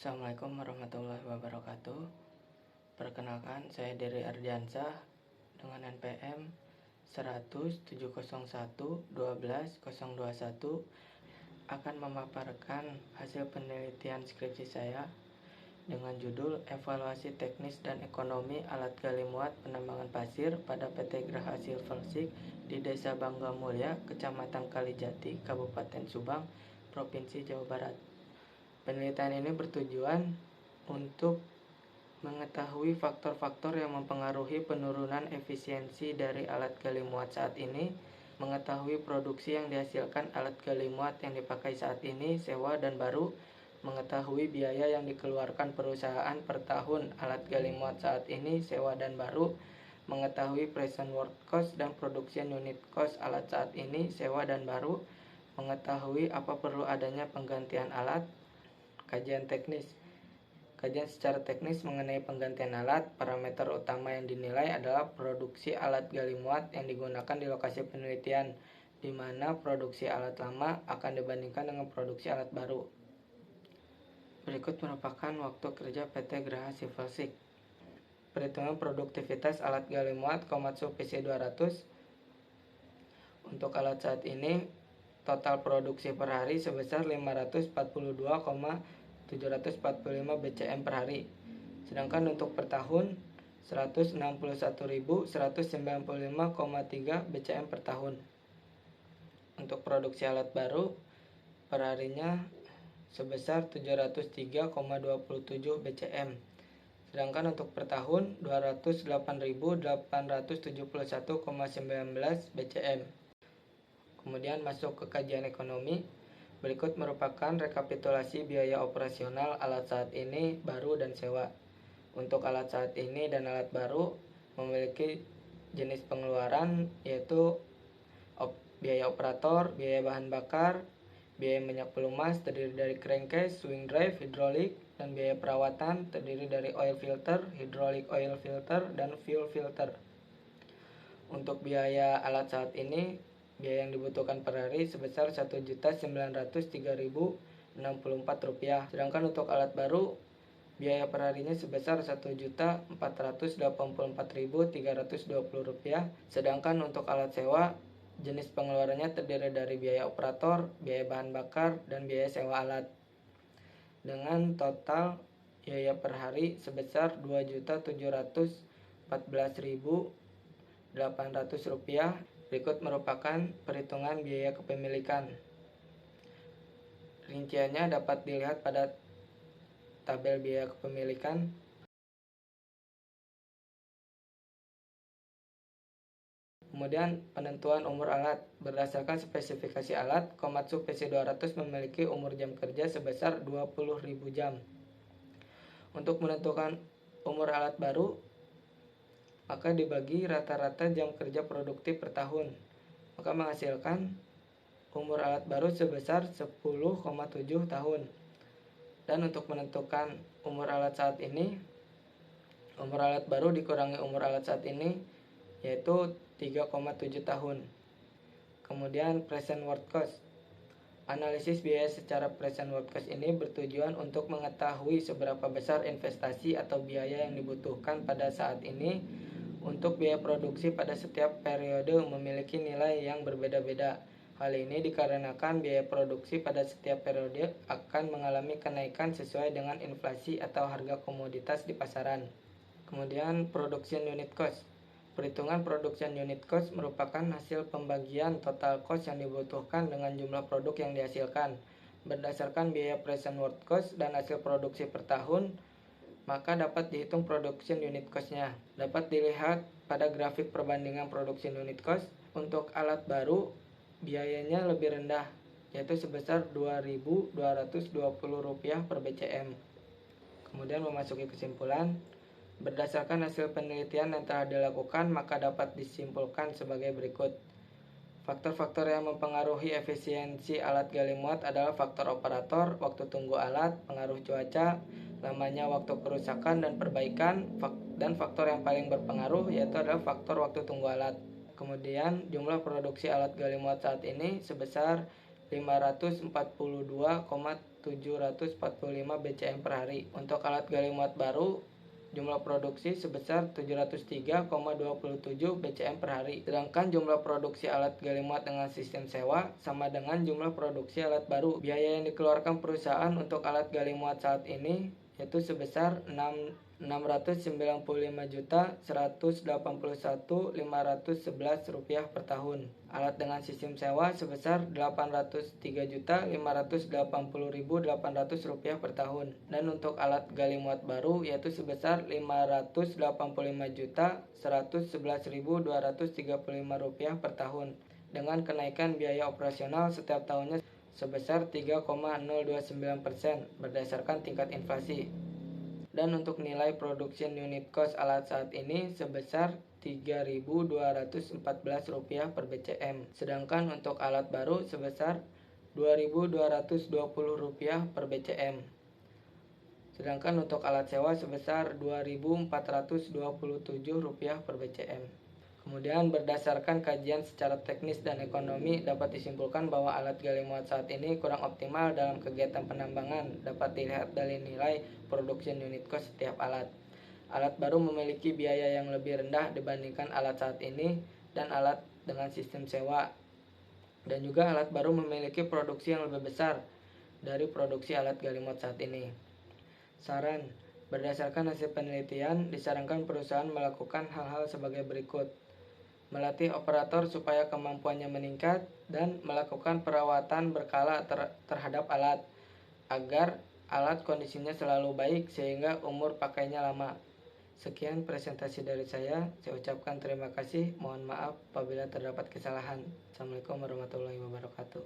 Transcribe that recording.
Assalamualaikum warahmatullahi wabarakatuh. Perkenalkan, saya Dery Ardiansyah dengan NPM 100701121 akan memaparkan hasil penelitian skripsi saya dengan judul Evaluasi Teknis dan Ekonomi Alat Gali Muat Penambangan Pasir pada PT Graha Silversik di Desa Bangga Mulya, Kecamatan Kalijati, Kabupaten Subang, Provinsi Jawa Barat. Penelitian ini bertujuan untuk mengetahui faktor-faktor yang mempengaruhi penurunan efisiensi dari alat gali muat saat ini, mengetahui produksi yang dihasilkan alat gali muat yang dipakai saat ini, sewa dan baru, mengetahui biaya yang dikeluarkan perusahaan per tahun alat gali muat saat ini, sewa dan baru, mengetahui present work cost dan production unit cost alat saat ini, sewa dan baru, mengetahui apa perlu adanya penggantian alat. Kajian teknis. Kajian secara teknis mengenai penggantian alat. Parameter utama yang dinilai adalah produksi alat gali muat yang digunakan di lokasi penelitian, di mana produksi alat lama akan dibandingkan dengan produksi alat baru. Berikut merupakan waktu kerja PT Graha Silversik. Perhitungan produktivitas alat gali muat Komatsu PC200. Untuk alat saat ini, total produksi per hari sebesar 542,745 BCM per hari. Sedangkan untuk per tahun 161.195,3 BCM per tahun. Untuk produksi alat baru per harinya sebesar 703,27 BCM. Sedangkan untuk per tahun 208.871,19 BCM. Kemudian masuk ke kajian ekonomi. Berikut merupakan rekapitulasi biaya operasional alat saat ini, baru dan sewa. Untuk alat saat ini dan alat baru memiliki jenis pengeluaran yaitu biaya operator, biaya bahan bakar, biaya minyak pelumas terdiri dari crankcase, swing drive, hidrolik, dan biaya perawatan terdiri dari oil filter, hydraulic oil filter, dan fuel filter. Untuk biaya alat saat ini, biaya yang dibutuhkan per hari sebesar Rp1.903.064. Sedangkan untuk alat baru, biaya per harinya sebesar Rp1.484.320. Sedangkan untuk alat sewa, jenis pengeluarannya terdiri dari biaya operator, biaya bahan bakar, dan biaya sewa alat. Dengan total biaya per hari sebesar Rp2.714.800. Berikut merupakan perhitungan biaya kepemilikan. Rinciannya dapat dilihat pada tabel biaya kepemilikan. Kemudian penentuan umur alat. Berdasarkan spesifikasi alat, Komatsu PC200 memiliki umur jam kerja sebesar 20.000 jam. Untuk menentukan umur alat baru, maka dibagi rata-rata jam kerja produktif per tahun, maka menghasilkan umur alat baru sebesar 10,7 tahun. Dan untuk menentukan umur alat saat ini, umur alat baru dikurangi umur alat saat ini, yaitu 3,7 tahun. Kemudian present work cost. Analisis biaya secara present work cost ini bertujuan untuk mengetahui seberapa besar investasi atau biaya yang dibutuhkan pada saat ini untuk biaya produksi pada setiap periode memiliki nilai yang berbeda-beda. Hal ini dikarenakan biaya produksi pada setiap periode akan mengalami kenaikan sesuai dengan inflasi atau harga komoditas di pasaran. Kemudian production unit cost. Perhitungan production unit cost merupakan hasil pembagian total cost yang dibutuhkan dengan jumlah produk yang dihasilkan. Berdasarkan biaya present work cost dan hasil produksi per tahun, maka dapat dihitung production unit cost-nya. Dapat dilihat pada grafik perbandingan production unit cost. Untuk alat baru, biayanya lebih rendah, yaitu sebesar Rp2.220 per BCM. Kemudian memasuki kesimpulan. Berdasarkan hasil penelitian yang telah dilakukan, maka dapat disimpulkan sebagai berikut. Faktor-faktor yang mempengaruhi efisiensi alat gali muat adalah faktor operator, waktu tunggu alat, pengaruh cuaca, lamanya waktu kerusakan dan perbaikan, dan faktor yang paling berpengaruh yaitu adalah faktor waktu tunggu alat. Kemudian jumlah produksi alat gali muat saat ini sebesar 542,745 BCM per hari. Untuk alat gali muat baru, jumlah produksi sebesar 703,27 BCM per hari. Sedangkan jumlah produksi alat gali muat dengan sistem sewa sama dengan jumlah produksi alat baru. Biaya yang dikeluarkan perusahaan untuk alat gali muat saat ini yaitu sebesar 695.181.511 rupiah per tahun. Alat dengan sistem sewa sebesar 803.580.800 rupiah per tahun. Dan untuk alat gali muat baru yaitu sebesar 585.111.235 rupiah per tahun, dengan kenaikan biaya operasional setiap tahunnya sebesar 3,029% berdasarkan tingkat inflasi. Dan untuk nilai production unit cost alat saat ini sebesar Rp3.214 per BCM. Sedangkan untuk alat baru sebesar Rp2.220 per BCM. Sedangkan untuk alat sewa sebesar Rp2.427 per BCM. Kemudian berdasarkan kajian secara teknis dan ekonomi dapat disimpulkan bahwa alat gali muat saat ini kurang optimal dalam kegiatan penambangan. Dapat dilihat dari nilai production unit cost setiap alat. Alat baru memiliki biaya yang lebih rendah dibandingkan alat saat ini dan alat dengan sistem sewa. Dan juga alat baru memiliki produksi yang lebih besar dari produksi alat gali muat saat ini. Saran: berdasarkan hasil penelitian, disarankan perusahaan melakukan hal-hal sebagai berikut. Melatih operator supaya kemampuannya meningkat dan melakukan perawatan berkala terhadap alat agar alat kondisinya selalu baik sehingga umur pakainya lama. Sekian presentasi dari saya ucapkan terima kasih. Mohon maaf apabila terdapat kesalahan. Assalamualaikum warahmatullahi wabarakatuh.